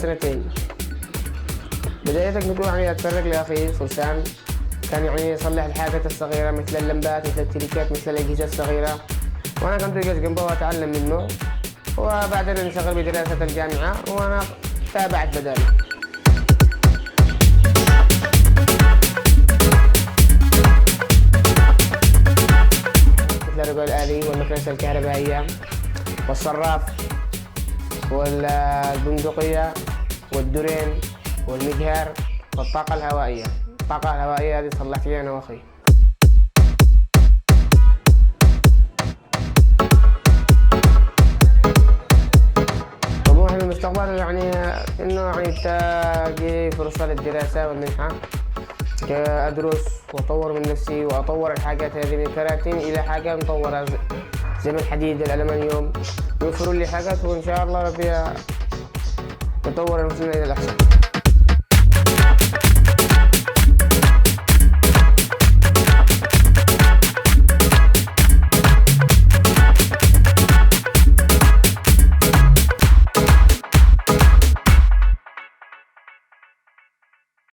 سنتين. بدايتك بتكون يعني أتفرج لأخي فرسان كان يعني يصلح الحاجات الصغيرة مثل اللمبات، مثل التريكات، مثل الأجهزة الصغيرة، وأنا كنت أجلس جنبه وأتعلم منه، وبعدين انشغل بدراسة الجامعة وأنا تابعت بدالي. مثل الرجل الآلي والمكنسة الكهربائية والصراف والبندقية والدرين والمجهر والطاقة الهوائية. الطاقة الهوائية هذه صلحت لي أنا وأخي. طموحي في المستقبل يعني إنه يعني تجي فرصة للدراسة والمنحة، أدرس وأطور من نفسي وأطور الحاجات هذه من كراتين إلى حاجة مطورة زي الحديد الألمنيوم، يوفروا لي حاجات وإن شاء الله ربي يطور نفسنا إلى الأحسن.